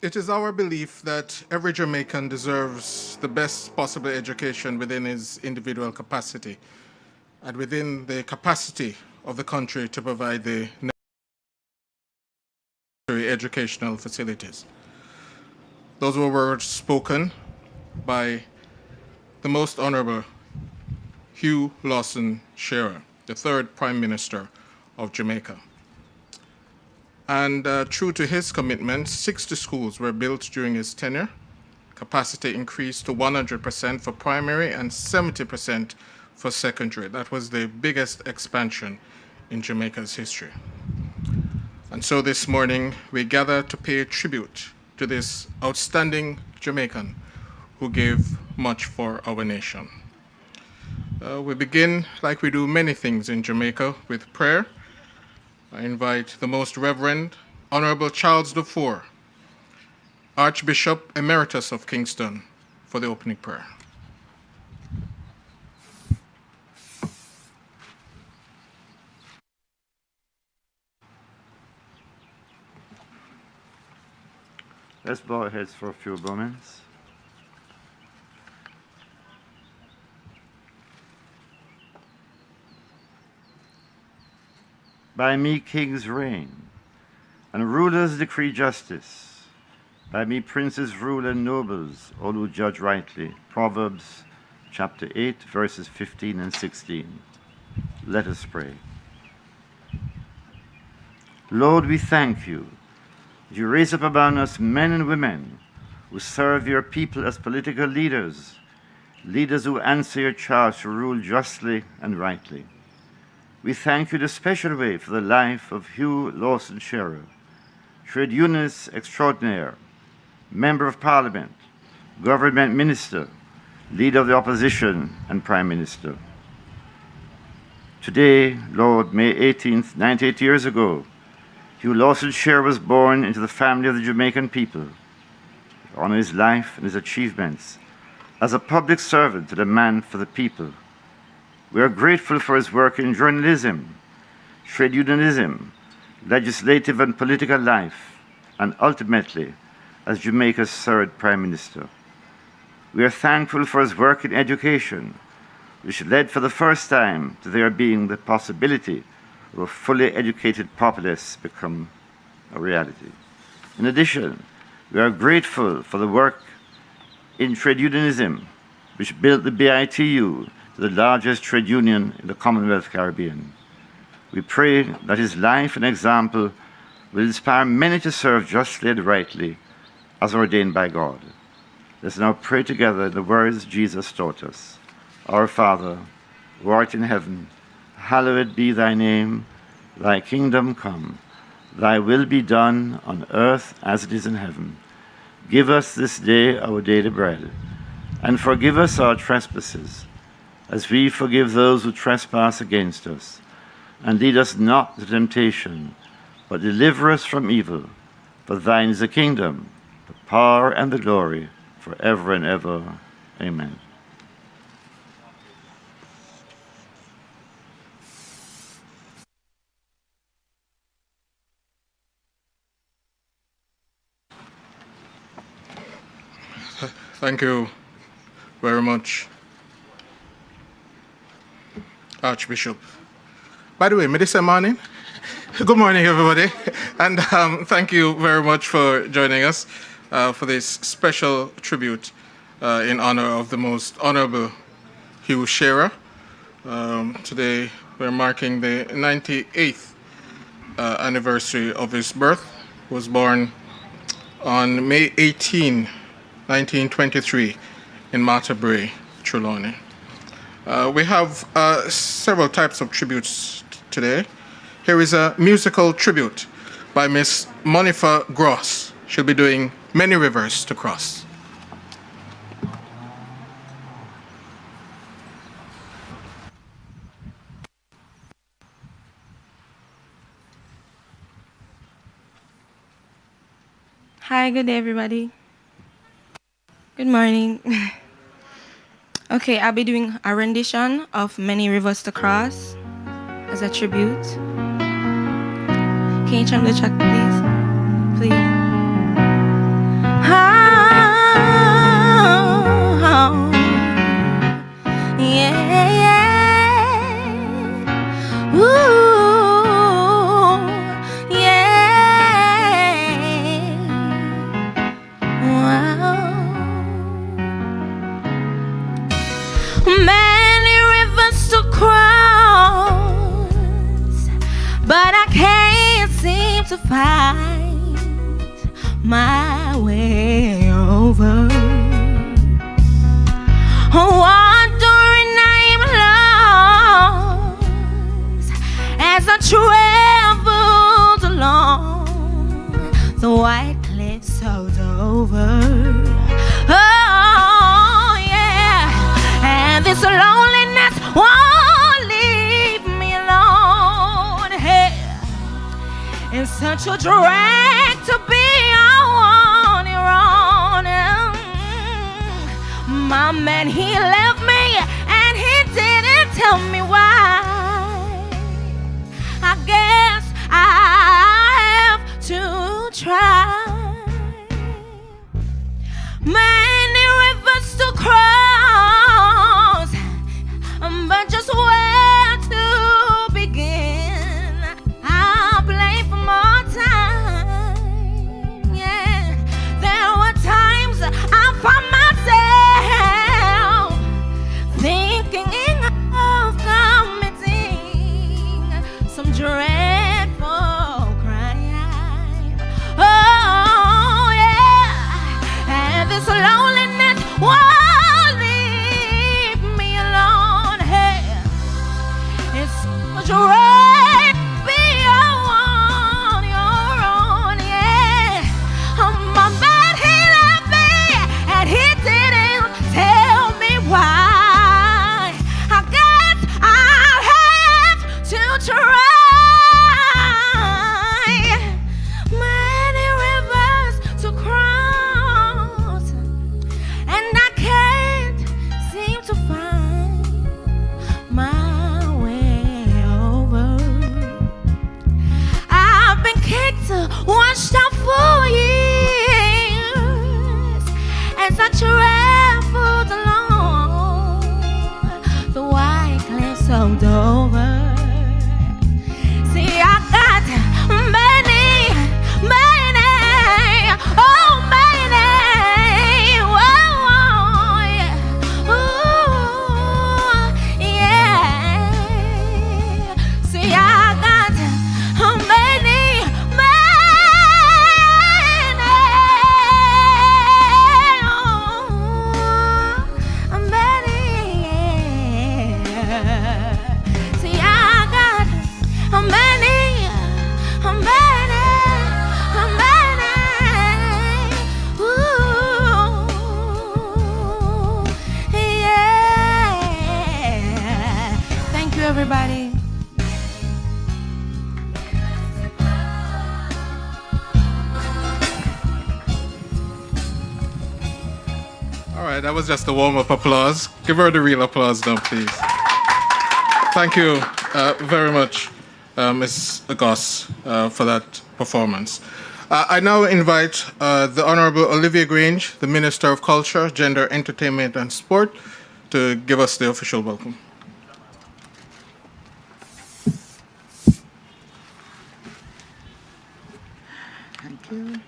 It is our belief that every Jamaican deserves the best possible education within his individual capacity and within the capacity of the country to provide the necessary educational facilities. Those were words spoken by the Most Honorable Hugh Lawson Shearer, the third Prime Minister of Jamaica. And true to his commitment, 60 schools were built during his tenure. Capacity increased to 100% for primary and 70% for secondary. That was the biggest expansion in Jamaica's history. And so this morning, we gather to pay tribute to this outstanding Jamaican who gave much for our nation. We begin, like we do many things in Jamaica, with prayer. I invite the Most Reverend Honorable Charles Dufour, Archbishop Emeritus of Kingston, for the opening prayer. Let's bow our heads for a few moments. By me kings reign, and rulers decree justice. By me princes rule and nobles, all who judge rightly. Proverbs chapter 8, verses 15 and 16. Let us pray. Lord, we thank you. You raise up among us men and women who serve your people as political leaders, leaders who answer your charge to rule justly and rightly. We thank you in a special way for the life of Hugh Lawson Shearer, trade unionist extraordinaire, member of parliament, government minister, leader of the opposition, and prime minister. Today, Lord, May 18th, 98 years ago, Hugh Lawson Shearer was born into the family of the Jamaican people. We honor his life and his achievements as a public servant and a man for the people. We are grateful for his work in journalism, trade unionism, legislative and political life, and ultimately as Jamaica's third Prime Minister. We are thankful for his work in education, which led for the first time to there being the possibility of a fully educated populace become a reality. In addition, we are grateful for the work in trade unionism, which built the BITU, the largest trade union in the Commonwealth Caribbean. We pray that his life and example will inspire many to serve justly and rightly as ordained by God. Let's now pray together in the words Jesus taught us. Our Father, who art in heaven, hallowed be thy name. Thy kingdom come. Thy will be done on earth as it is in heaven. Give us this day our daily bread, and forgive us our trespasses, as we forgive those who trespass against us. And lead us not to temptation, but deliver us from evil. For thine is the kingdom, the power, and the glory, forever and ever. Amen. Thank you very much, Archbishop. By the way, Medicine morning. Good morning, everybody. And thank you very much for joining us for this special tribute in honor of the Most Honorable Hugh Shearer. Today, we're marking the 98th anniversary of his birth. He was born on May 18, 1923, in Martha Brae, Trelawney. We have several types of tributes today. Here is a musical tribute by Miss Monifa Gross. She'll be doing Many Rivers to Cross. Hi, good day, everybody. Good morning. Okay, I'll be doing a rendition of Many Rivers to Cross as a tribute. Can you turn the track, please? Please. my way over. Wandering I'm lost as I traveled along the white cliffs of Dover. Oh yeah, and this loneliness won't leave me alone. Hey, it's such a drag to be on your own. My man, he left me and he didn't tell me why. I guess I have to try. Many rivers to cross, but just where to begin? I'll blame for more time. Yeah, there were times I found myself thinking of committing some dreadful crime. Oh yeah, and this loneliness won't leave me alone. Hey, it's such a right to be on your own. Yeah, my man, he left me and he didn't tell me why. I guess I'll have to try. Many rivers to cross, and I can't seem to find my way over. I've been kicked, washed out for years as I traveled along the white cliffs of Dover. See, I got many, oh many, whoa, yeah, ooh, yeah. See, I got many, see, I got many, ooh, yeah. Thank you, everybody. All right, that was just a warm-up applause. Give her the real applause now, please. Thank you very much, Ms. Goss, for that performance. I now invite the Honorable Olivia Grange, the Minister of Culture, Gender, Entertainment and Sport, to give us the official welcome. Thank you.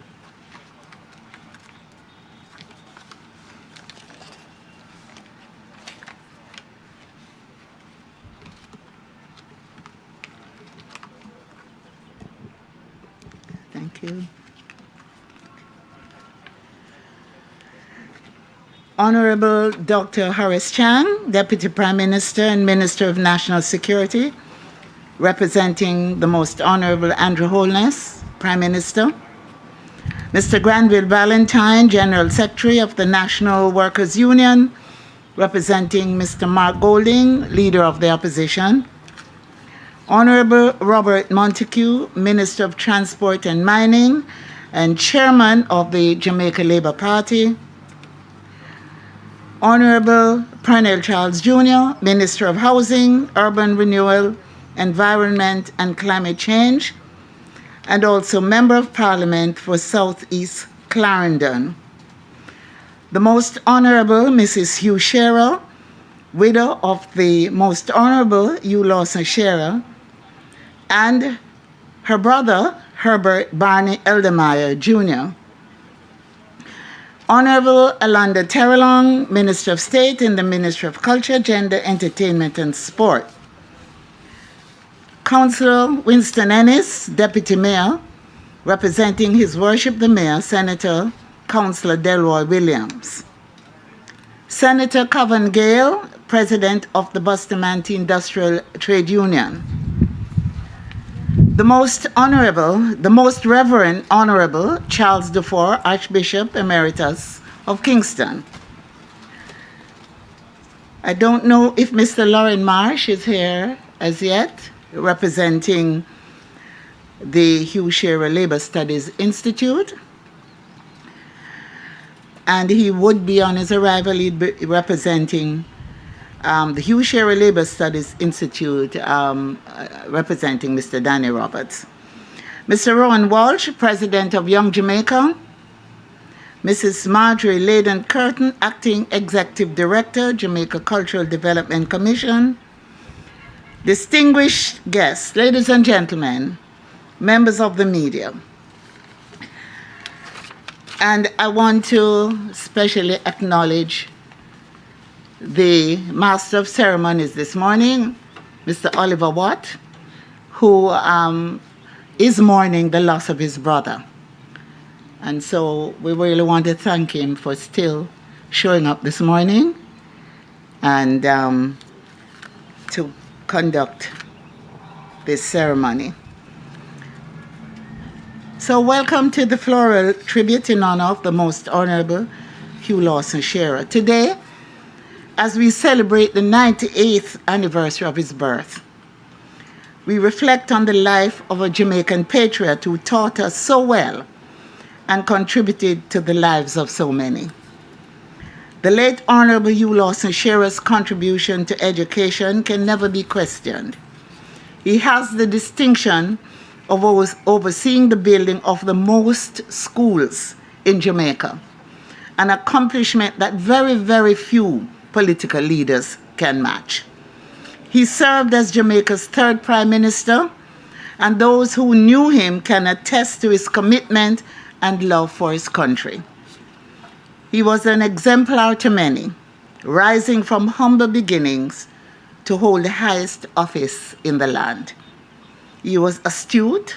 Thank you. Honorable Dr. Horace Chang, Deputy Prime Minister and Minister of National Security, representing the Most Honorable Andrew Holness, Prime Minister. Mr. Granville Valentine, General Secretary of the National Workers' Union, representing Mr. Mark Golding, Leader of the Opposition. Honorable Robert Montague, Minister of Transport and Mining and Chairman of the Jamaica Labour Party. Honorable Pernell Charles Jr., Minister of Housing, Urban Renewal, Environment and Climate Change, and also Member of Parliament for South East Clarendon. The Most Honorable Mrs. Hugh Shearer, widow of the Most Honorable Hugh Lawson Shearer, and her brother, Herbert Barney Eldermeyer Jr. Honorable Alonda Terrelong, Minister of State in the Ministry of Culture, Gender, Entertainment and Sport. Councillor Winston Ennis, Deputy Mayor, Representing His Worship the Mayor, Senator Councillor Delroy Williams. Senator Coven Gale, President of the Bustamante Industrial Trade Union. The Most Reverend Honorable Charles Dufour, Archbishop Emeritus of Kingston. I don't know if Mr. Lauren Marsh is here as yet, representing the Hugh Shearer Labor Studies Institute. And he would be on his arrival, he'd be representing the Hugh Shearer Labor Studies Institute, representing Mr. Danny Roberts. Mr. Rowan Walsh, President of Young Jamaica. Mrs. Marjorie Layden Curtin, Acting Executive Director, Jamaica Cultural Development Commission. Distinguished guests, ladies and gentlemen, members of the media. And I want to especially acknowledge the Master of Ceremonies this morning, Mr. Oliver Watt, who is mourning the loss of his brother. And so we really want to thank him for still showing up this morning and to conduct this ceremony. So welcome to the Floral Tribute in honor of the Most Honorable Hugh Lawson Shearer. Today, as we celebrate the 98th anniversary of his birth, we reflect on the life of a Jamaican patriot who taught us so well and contributed to the lives of so many. The late Honorable Hugh Lawson Shearer's contribution to education can never be questioned. He has the distinction of overseeing the building of the most schools in Jamaica, an accomplishment that very, very few political leaders can match. He served as Jamaica's third Prime Minister, and those who knew him can attest to his commitment and love for his country. He was an exemplar to many, rising from humble beginnings to hold the highest office in the land. He was astute,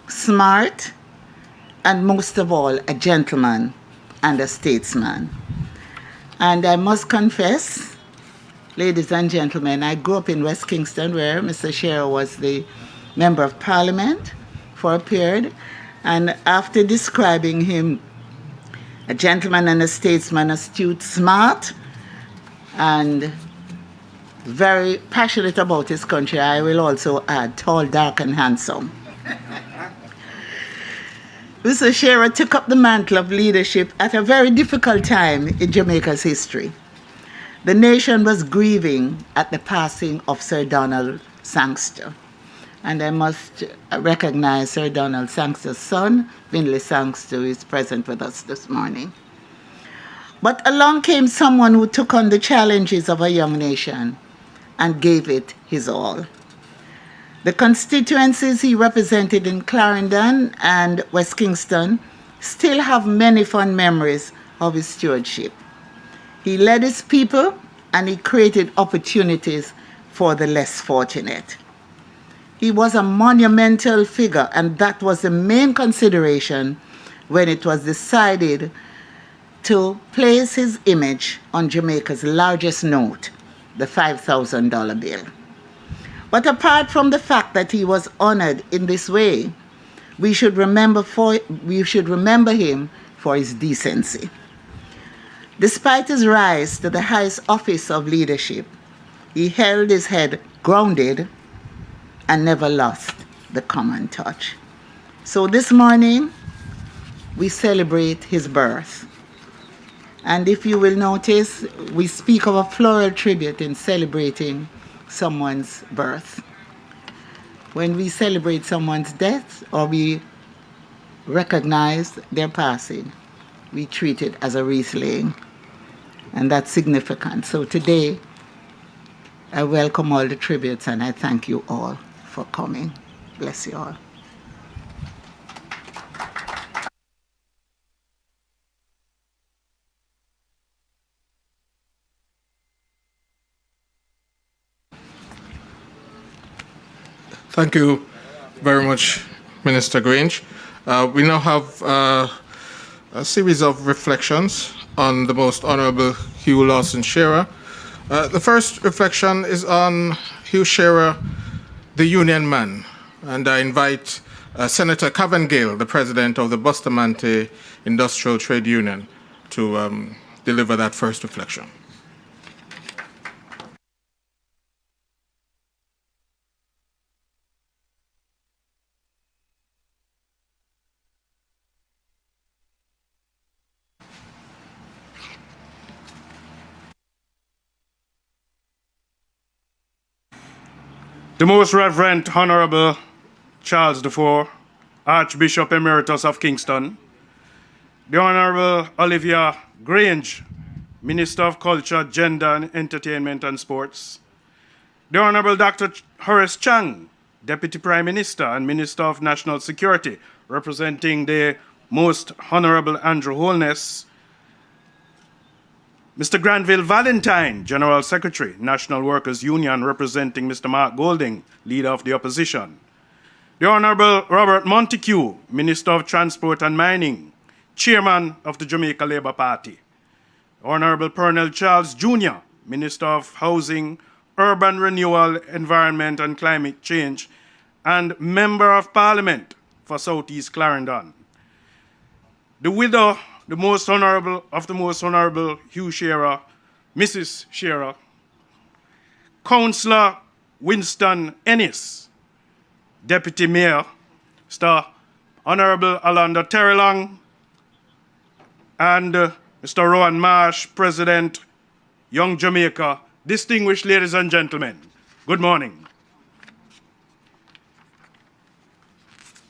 smart, and most of all, a gentleman and a statesman. And I must confess, ladies and gentlemen, I grew up in West Kingston, where Mr. Shearer was the Member of Parliament for a period. And after describing him, a gentleman and a statesman, astute, smart, and very passionate about his country, I will also add tall, dark, and handsome. Mr. Shearer took up the mantle of leadership at a very difficult time in Jamaica's history. The nation was grieving at the passing of Sir Donald Sangster. And I must recognize Sir Donald Sangster's son, Finlay Sangster, who is present with us this morning. But along came someone who took on the challenges of a young nation and gave it his all. The constituencies he represented in Clarendon and West Kingston still have many fond memories of his stewardship. He led his people and he created opportunities for the less fortunate. He was a monumental figure, and that was the main consideration when it was decided to place his image on Jamaica's largest note, the $5,000 bill. But apart from the fact that he was honored in this way, we should remember him for his decency. Despite his rise to the highest office of leadership, he held his head grounded and never lost the common touch. So this morning, we celebrate his birth. And if you will notice, we speak of a floral tribute in celebrating someone's birth. When we celebrate someone's death or we recognize their passing, we treat it as a wreath laying. And that's significant. So today, I welcome all the tributes and I thank you all for coming. Bless you all. Thank you very much, Minister Grange. We now have a series of reflections on the Most Honorable Hugh Lawson Shearer. The first reflection is on Hugh Shearer, the union man. And I invite Senator Cavan Gale, the president of the Bustamante Industrial Trade Union, to deliver that first reflection. The Most Reverend Honorable Charles IV, Archbishop Emeritus of Kingston, the Honorable Olivia Grange, Minister of Culture, Gender and Entertainment and Sports, the Honorable Dr. Horace Chang, Deputy Prime Minister and Minister of National Security, representing the Most Honorable Andrew Holness, Mr. Granville Valentine, General Secretary, National Workers Union, representing Mr. Mark Golding, Leader of the Opposition, the Honorable Robert Montague, Minister of Transport and Mining, Chairman of the Jamaica Labour Party, Honorable Pernell Charles Jr., Minister of Housing, Urban Renewal, Environment and Climate Change, and Member of Parliament for South East Clarendon, the widow the Most Honorable Hugh Shearer, Mrs. Shearer, Councillor Winston Ennis, Deputy Mayor, Mr. Honorable Alonda Terrelong, and Mr. Rowan Marsh, President, Young Jamaica. Distinguished ladies and gentlemen, good morning.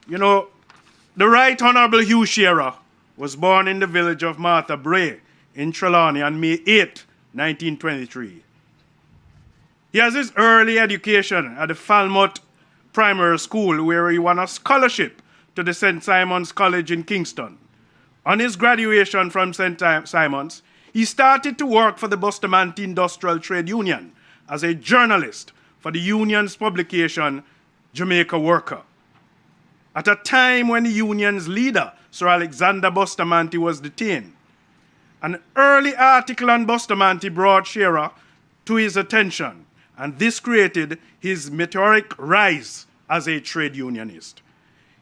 You know, the Right Honorable Hugh Shearer was born in the village of Martha Bray in Trelawney on May 8, 1923. He has his early education at the Falmouth Primary School, where he won a scholarship to the St. Simon's College in Kingston. On his graduation from St. Simon's, he started to work for the Bustamante Industrial Trade Union as a journalist for the union's publication, Jamaica Worker. At a time when the union's leader, Sir Alexander Bustamante, was detained, an early article on Bustamante brought Shearer to his attention, and this created his meteoric rise as a trade unionist.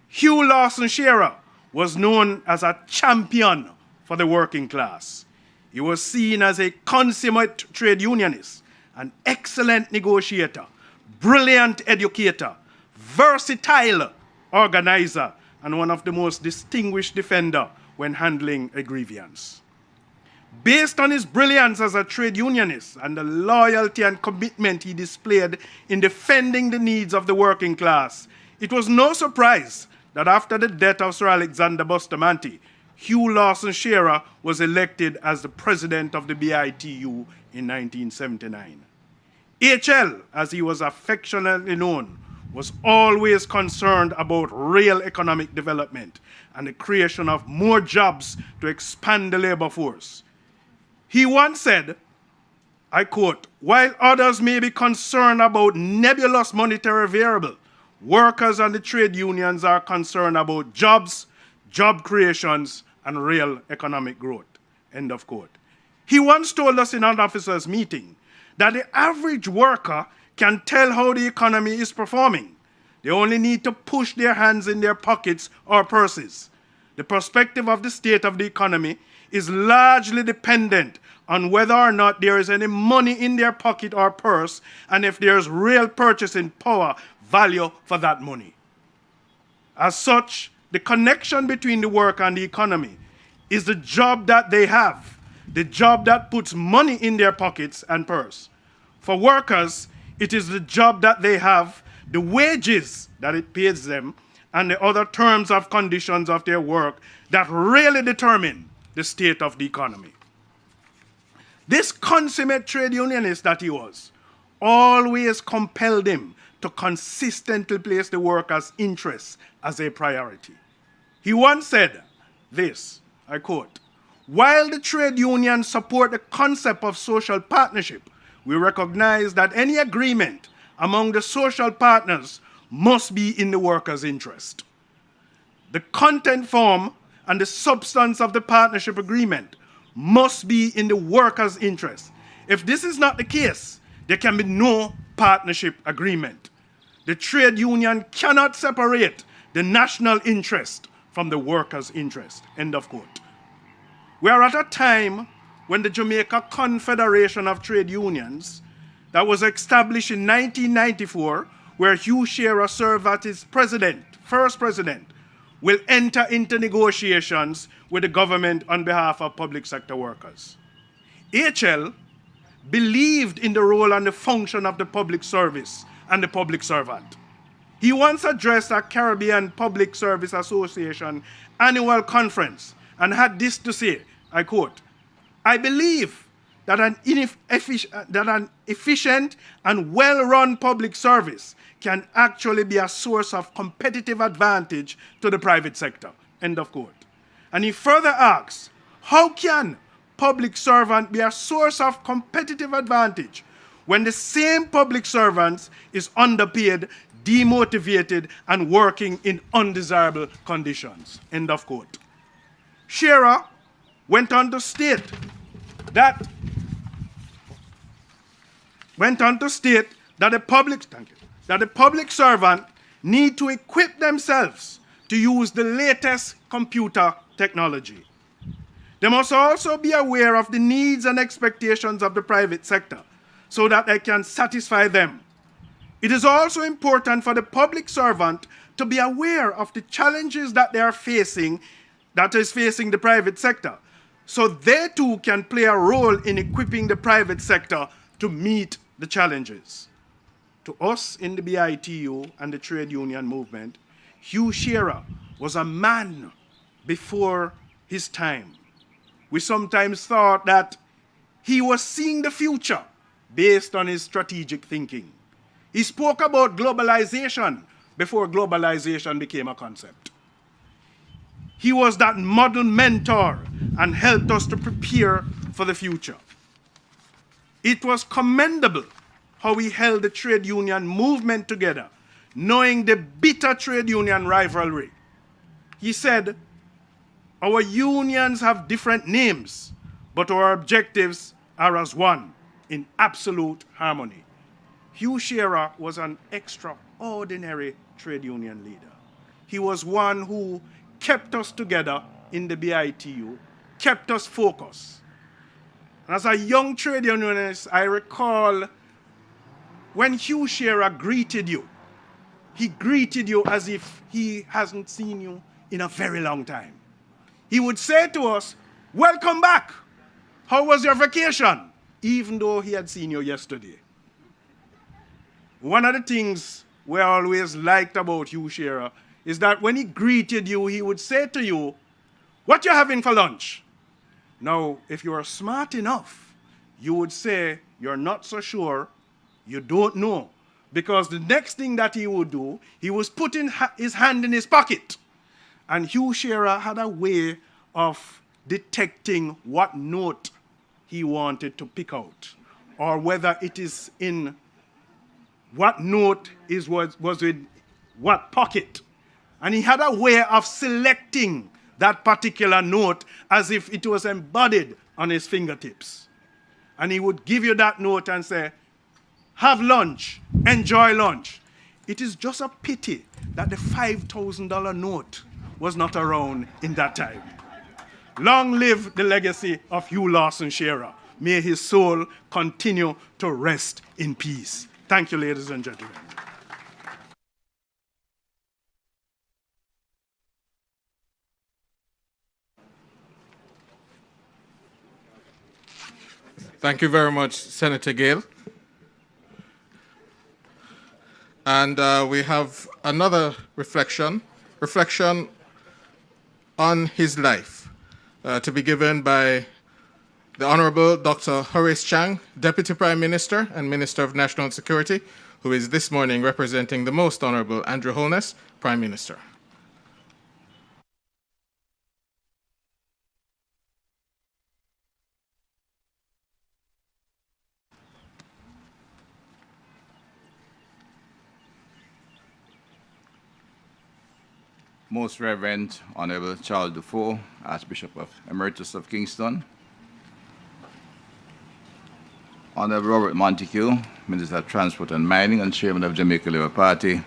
Hugh Lawson Shearer was known as a champion for the working class. He was seen as a consummate trade unionist, an excellent negotiator, brilliant educator, versatile organizer, and one of the most distinguished defender when handling a grievance. Based on his brilliance as a trade unionist and the loyalty and commitment he displayed in defending the needs of the working class, it was no surprise that after the death of Sir Alexander Bustamante, Hugh Lawson Shearer was elected as the president of the BITU in 1979. HL, as he was affectionately known, was always concerned about real economic development and the creation of more jobs to expand the labor force. He once said, I quote, "While others may be concerned about nebulous monetary variable, workers and the trade unions are concerned about jobs, job creations, and real economic growth," end of quote. He once told us in an officers' meeting that the average worker can tell how the economy is performing. They only need to push their hands in their pockets or purses. The perspective of the state of the economy is largely dependent on whether or not there is any money in their pocket or purse, and if there is real purchasing power, value for that money. As such, the connection between the worker and the economy is the job that they have, the job that puts money in their pockets and purse. For workers, it is the job that they have, the wages that it pays them, and the other terms of conditions of their work that really determine the state of the economy. This consummate trade unionist that he was always compelled him to consistently place the workers' interests as a priority. He once said this, I quote, "While the trade unions support the concept of social partnership, we recognize that any agreement among the social partners must be in the workers' interest." The content, form, and the substance of the partnership agreement must be in the workers' interest. If this is not the case, there can be no partnership agreement. The trade union cannot separate the national interest from the workers' interest. End of quote. We are at a time when the Jamaica Confederation of Trade Unions, that was established in 1994, where Hugh Shearer served as its president, first president, will enter into negotiations with the government on behalf of public sector workers. HL believed in the role and the function of the public service and the public servant. He once addressed a Caribbean Public Service Association annual conference and had this to say, I quote, "I believe that an efficient and well-run public service can actually be a source of competitive advantage to the private sector." End of quote. And he further asks, how can public servant be a source of competitive advantage when the same public servants is underpaid, demotivated, and working in undesirable conditions? End of quote. Shearer went on to state that the public servant need to equip themselves to use the latest computer technology. They must also be aware of the needs and expectations of the private sector so that they can satisfy them. It is also important for the public servant to be aware of the challenges that they are facing, that is facing the private sector, so they too can play a role in equipping the private sector to meet the challenges. To us in the BITU and the trade union movement, Hugh Shearer was a man before his time. We sometimes thought that he was seeing the future based on his strategic thinking. He spoke about globalization before globalization became a concept. He was that model mentor and helped us to prepare for the future. It was commendable how he held the trade union movement together, knowing the bitter trade union rivalry. He said, "Our unions have different names, but our objectives are as one, in absolute harmony." Hugh Shearer was an extraordinary trade union leader. He was one who kept us together in the BITU, kept us focused. And as a young trade unionist, I recall when Hugh Shearer greeted you, he greeted you as if he hasn't seen you in a very long time. He would say to us, "Welcome back. How was your vacation?" Even though he had seen you yesterday. One of the things we always liked about Hugh Shearer is that when he greeted you, he would say to you, "What you having for lunch?" Now, if you are smart enough, you would say, "You're not so sure, you don't know." Because the next thing that he would do, he was putting his hand in his pocket. And Hugh Shearer had a way of detecting what note he wanted to pick out, or whether it is in what note was in what pocket. And he had a way of selecting that particular note as if it was embodied on his fingertips. And he would give you that note and say, "Have lunch, enjoy lunch." It is just a pity that the $5,000 note was not around in that time. Long live the legacy of Hugh Lawson Shearer. May his soul continue to rest in peace. Thank you, ladies and gentlemen. Thank you very much, Senator Gale. And we have another reflection on his life to be given by the Honorable Dr. Horace Chang, Deputy Prime Minister and Minister of National Security, who is this morning representing the Most Honorable Andrew Holness, Prime Minister. Most Reverend Honorable Charles Dufault, Archbishop of Emeritus of Kingston, Honorable Robert Montague, Minister of Transport and Mining and Chairman of Jamaica Labour Party,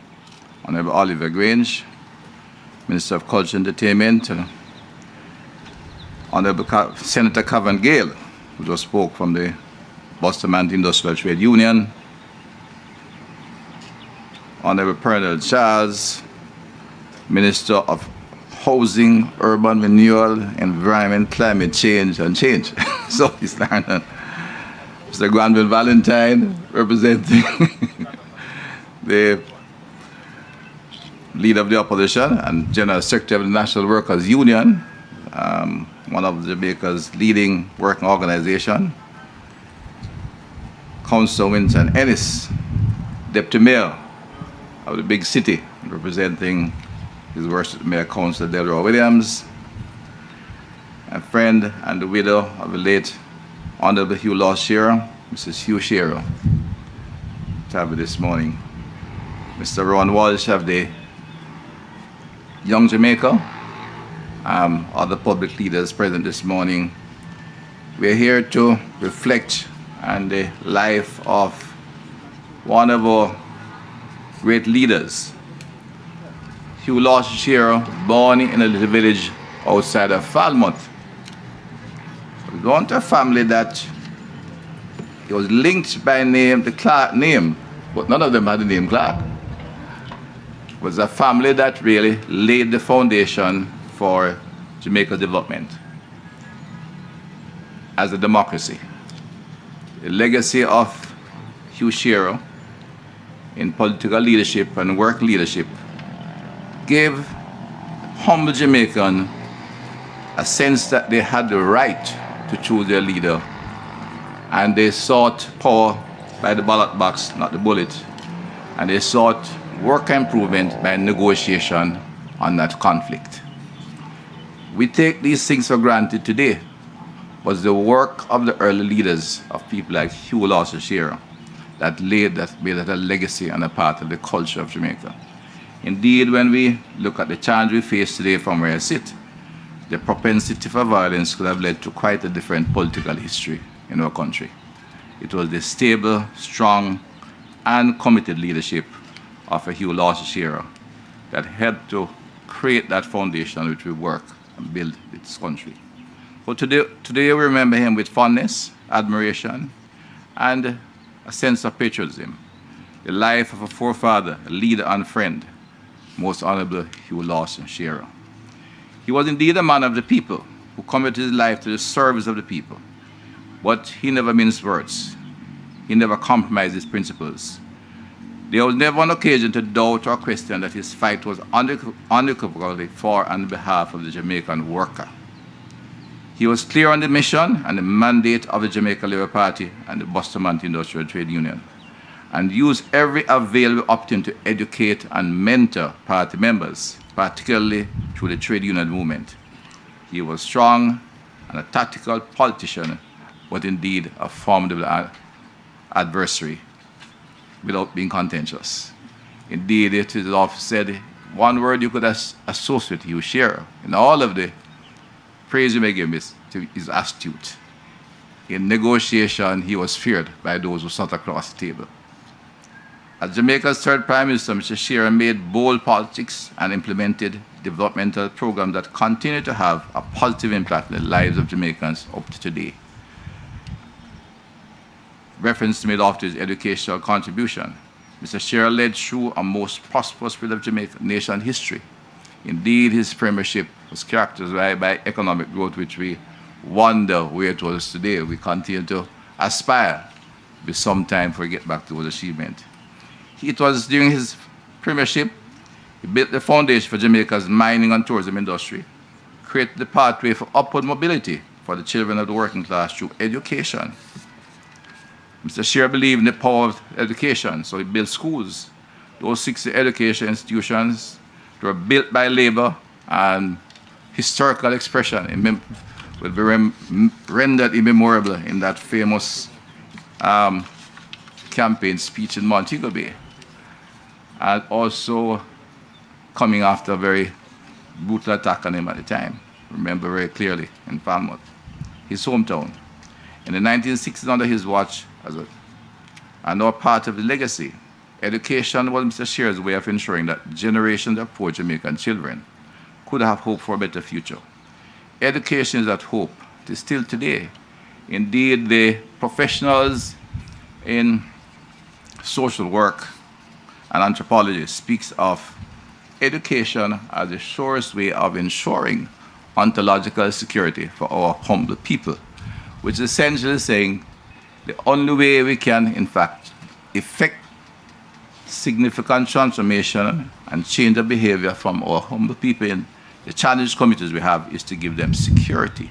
Honorable Oliver Grange, Minister of Culture and Entertainment, Honorable Senator Cavan Gale, who just spoke from the Bustamante Industrial Trade Union, Honorable Pernell Charles, Minister of Housing, Urban Renewal, Environment, Climate Change and Change. So he's Mr. Granville Valentine, representing the leader of the opposition and General Secretary of the National Workers Union, one of Jamaica's leading working organization, Councillor Winston Ennis, Deputy Mayor of the big city, representing His Worship Mayor Councillor Delroy Williams, a friend and the widow of the late Honorable Hugh Lawson Shearer, Mrs. Hugh Shearer, to have it this morning. Mr. Ron Walsh of the Young Jamaica, other public leaders present this morning. We're here to reflect on the life of one of our great leaders, Hugh Lawson Shearer, born in a little village outside of Falmouth. We belong to a family that he was linked by name, the Clark name, but none of them had the name Clark. It was a family that really laid the foundation for Jamaica's development as a democracy. The legacy of Hugh Shearer in political leadership and work leadership gave humble Jamaican a sense that they had the right to choose their leader, and they sought power by the ballot box, not the bullet, and they sought work improvement by negotiation on that conflict. We take these things for granted today, but the work of the early leaders of people like Hugh Lawson Shearer that made that a legacy and a part of the culture of Jamaica. Indeed, when we look at the challenge we face today from where I sit, the propensity for violence could have led to quite a different political history in our country. It was the stable, strong, and committed leadership of a Hugh Lawson Shearer that helped to create that foundation which we work and build this country. So today we remember him with fondness, admiration, and a sense of patriotism. The life of a forefather, a leader and friend, Most Honorable Hugh Lawson Shearer. He was indeed a man of the people who committed his life to the service of the people. But he never minced words. He never compromised his principles. There was never an occasion to doubt or question that his fight was unequivocally for and on behalf of the Jamaican worker. He was clear on the mission and the mandate of the Jamaica Labour Party and the Bustamante Industrial Trade Union, and used every available opportunity to educate and mentor party members, particularly through the trade union movement. He was strong and a tactical politician, but indeed a formidable adversary without being contentious. Indeed, it is often said, one word you could associate Hugh Shearer in all of the praise you may give him is astute. In negotiation, he was feared by those who sat across the table. As Jamaica's third Prime Minister, Mr. Shearer made bold politics and implemented developmental programs that continue to have a positive impact on the lives of Jamaicans up to today. Reference made after his educational contribution. Mr. Shearer led through a most prosperous period of Jamaican nation history. Indeed, his premiership was characterized by economic growth, which we wonder where it was today. We continue to aspire with some time for get back to his achievement. It was during his premiership, he built the foundation for Jamaica's mining and tourism industry, created the pathway for upward mobility for the children of the working class through education. Mr. Shearer believed in the power of education, so he built schools. Those 60 education institutions were built by labor, and historical expression will be rendered immemorable in that famous campaign speech in Montego Bay. And also coming after a very brutal attack on him at the time. Remember very clearly in Falmouth, his hometown. In the 1960s, under his watch, and now part of the legacy, education was Mr. Shearer's way of ensuring that generations of poor Jamaican children could have hope for a better future. Education is that hope. It is still today. Indeed, the professionals in social work and anthropology speaks of education as the surest way of ensuring ontological security for our humble people, which is essentially saying the only way we can, in fact, effect significant transformation and change of behavior from our humble people in the challenged communities we have is to give them security,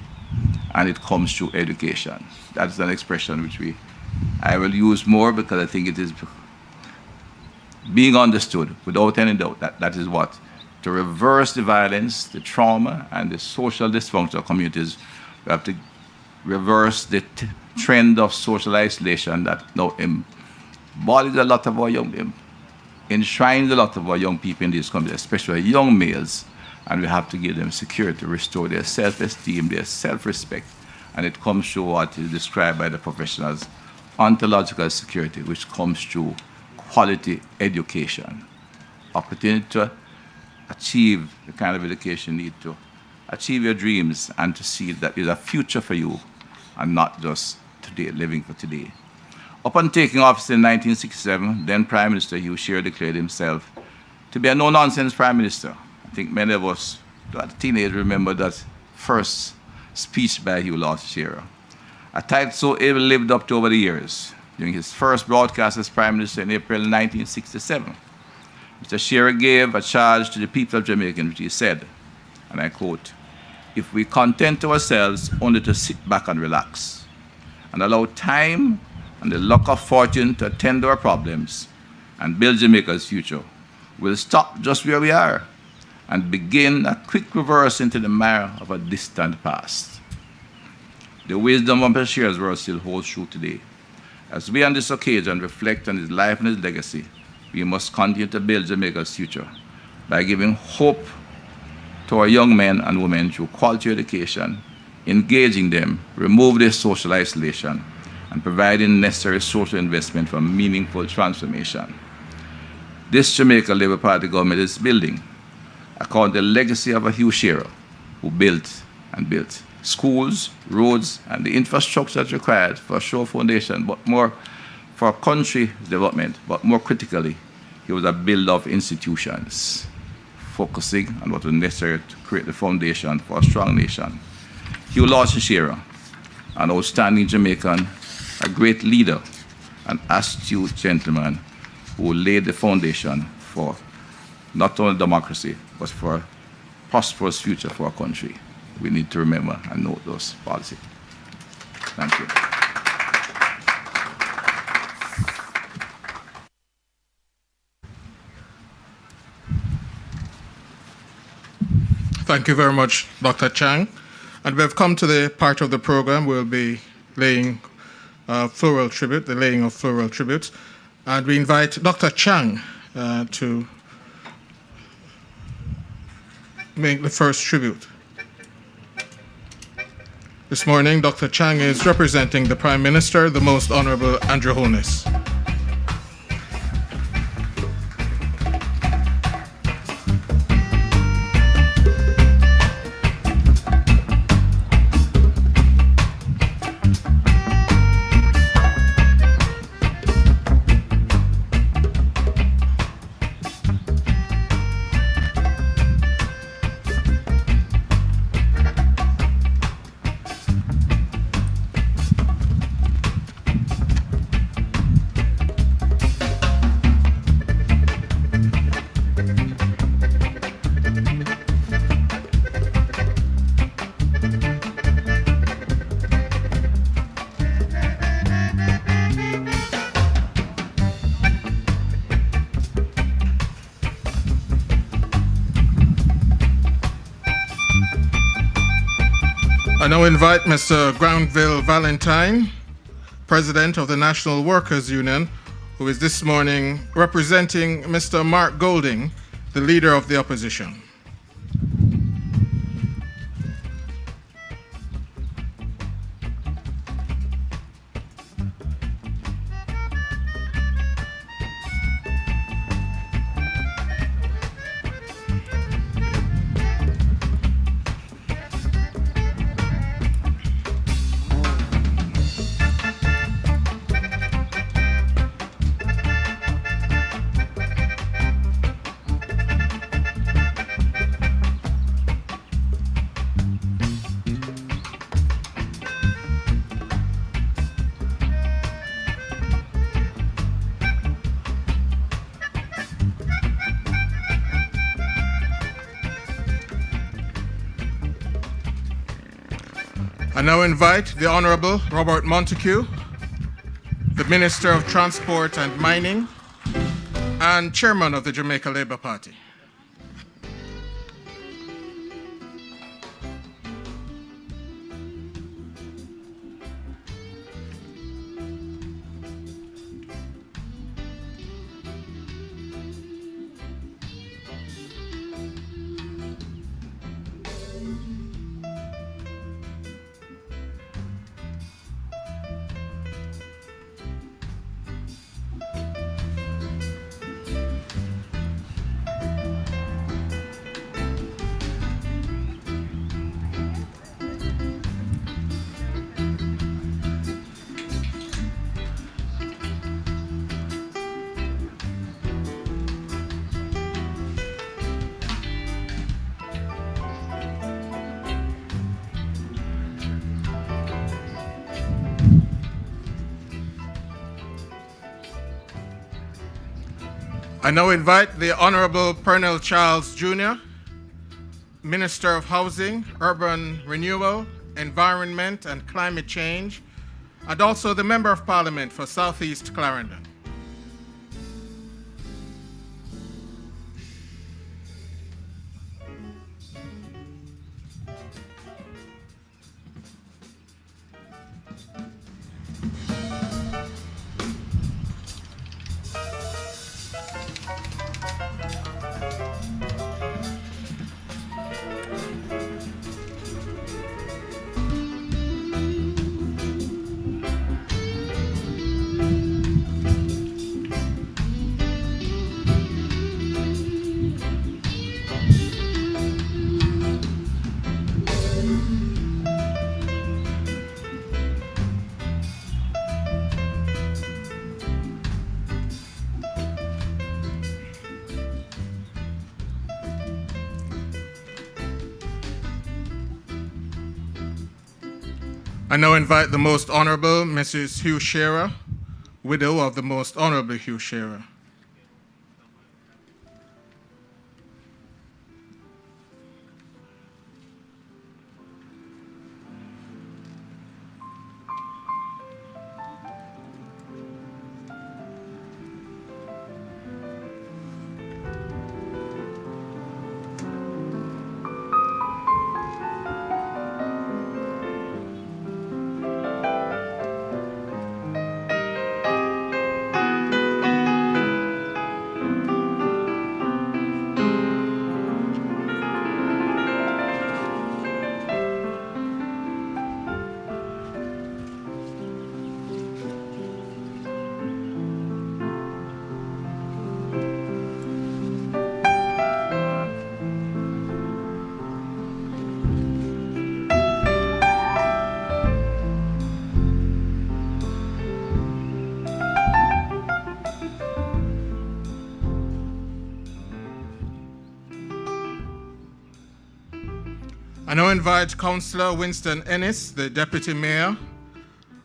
and it comes through education. That's an expression which I will use more because I think it is being understood without any doubt that is what, to reverse the violence, the trauma, and the social dysfunction of communities, we have to reverse the trend of social isolation that now embodies a lot of our enshrines a lot of our young people in these communities, especially young males, and we have to give them security, restore their self-esteem, their self-respect, and it comes through what is described by the professionals, ontological security, which comes through quality education, opportunity to achieve the kind of education you need to achieve your dreams and to see that there's a future for you and not just today, living for today. Upon taking office in 1967, then Prime Minister Hugh Shearer declared himself to be a no-nonsense Prime Minister. I think many of us, as teenagers, remember that first speech by Hugh Lawson Shearer. A title so ill lived up to over the years. During his first broadcast as Prime Minister in April 1967, Mr. Shearer gave a charge to the people of Jamaica, which he said, and I quote, "If we content ourselves only to sit back and relax and allow time and the luck of fortune to attend to our problems and build Jamaica's future, we'll stop just where we are and begin a quick reverse into the mire of a distant past." The wisdom of Mr. Shearer's words still holds true today. As we on this occasion reflect on his life and his legacy, we must continue to build Jamaica's future by giving hope to our young men and women through quality education, engaging them, remove their social isolation, and providing necessary social investment for meaningful transformation. This Jamaica Labour Party government is building, according to the legacy of a Hugh Shearer, who built schools, roads, and the infrastructure that's required for a sure foundation, but more for a country's development, but more critically, he was a builder of institutions, focusing on what was necessary to create the foundation for a strong nation. Hugh Lawson Shearer, an outstanding Jamaican, a great leader, an astute gentleman who laid the foundation for not only democracy, but for a prosperous future for our country. We need to remember and note those policies. Thank you. Thank you very much, Dr. Chang. And we've come to the part of the program we'll be laying floral tribute, the laying of floral tributes. And we invite Dr. Chang to make the first tribute. This morning, Dr. Chang is representing the Prime Minister, the Most Honorable Andrew Holness. I now invite Mr. Granville Valentine, President of the National Workers' Union, who is this morning representing Mr. Mark Golding, the Leader of the Opposition. I now invite the Honorable Robert Montague, the Minister of Transport and Mining and Chairman of the Jamaica Labour Party. I now invite the Honorable Pernell Charles Jr., Minister of Housing, Urban Renewal, Environment and Climate Change, and also the Member of Parliament for Southeast Clarendon. I now invite the Most Honorable Mrs. Hugh Shearer, widow of the Most Honorable Hugh Shearer. I now invite Councillor Winston Ennis, the Deputy Mayor,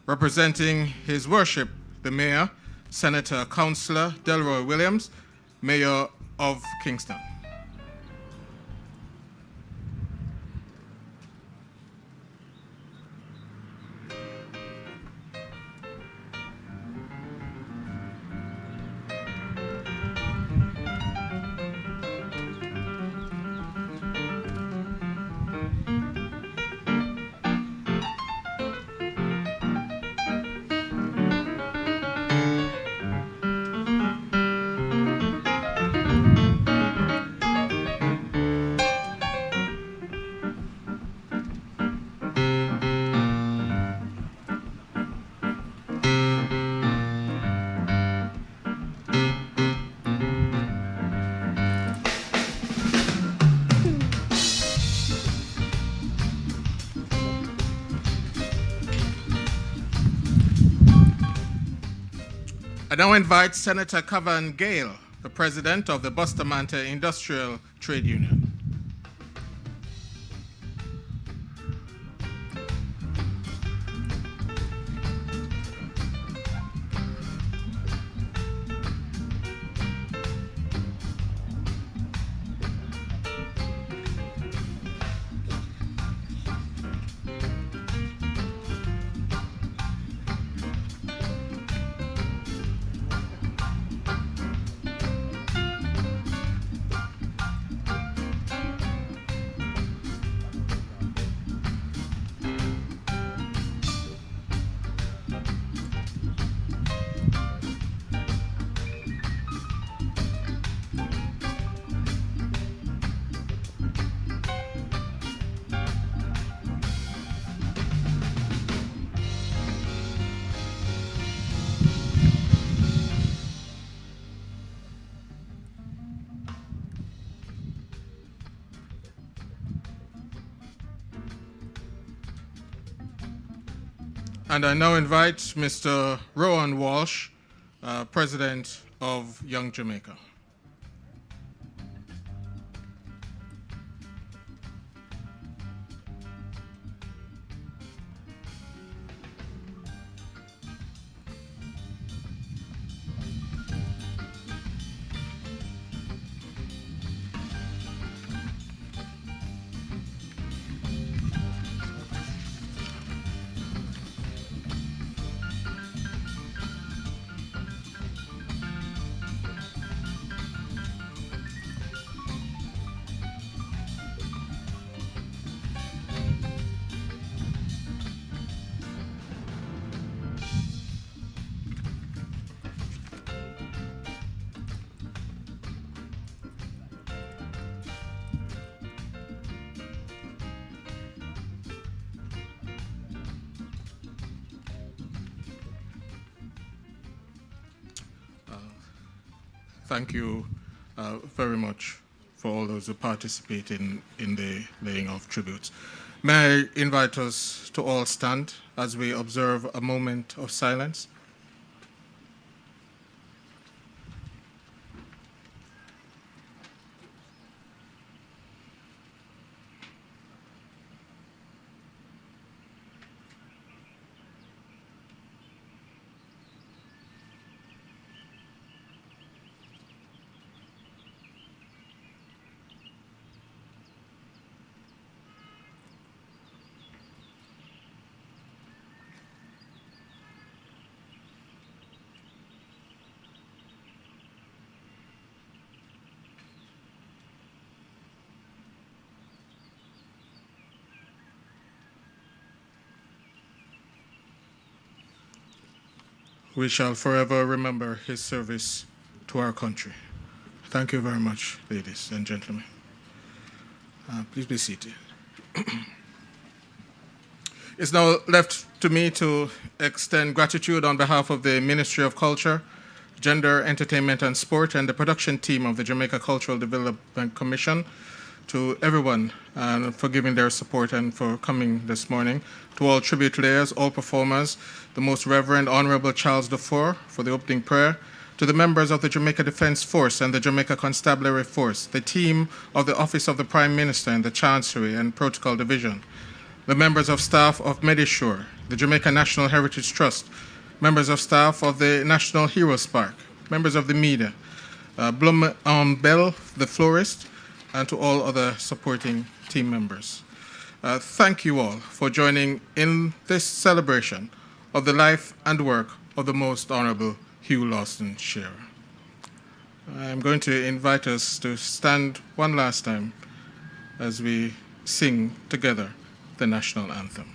representing His Worship, the Mayor, Senator Councillor Delroy Williams, Mayor of Kingston. I now invite Senator Cavan Gale, the President of the Bustamante Industrial Trade Union. And I now invite Mr. Rowan Walsh, President of Young Jamaica. Thank you very much for all those who participate in the laying of tributes. May I invite us to all stand as we observe a moment of silence. We shall forever remember his service to our country. Thank you very much, ladies and gentlemen. Please be seated. It's now left to me to extend gratitude on behalf of the Ministry of Culture, Gender, Entertainment and Sport, and the production team of the Jamaica Cultural Development Commission, to everyone for giving their support and for coming this morning, to all tribute layers, all performers, the Most Reverend Honorable Charles Dufour for the opening prayer, to the members of the Jamaica Defence Force and the Jamaica Constabulary Force, the team of the Office of the Prime Minister and the Chancery and Protocol Division, the members of staff of Medisure, the Jamaica National Heritage Trust, members of staff of the National Heroes Park, members of the media, Blum Bell, the florist, and to all other supporting team members. Thank you all for joining in this celebration of the life and work of the Most Honorable Hugh Lawson Shearer. I'm going to invite us to stand one last time as we sing together the national anthem.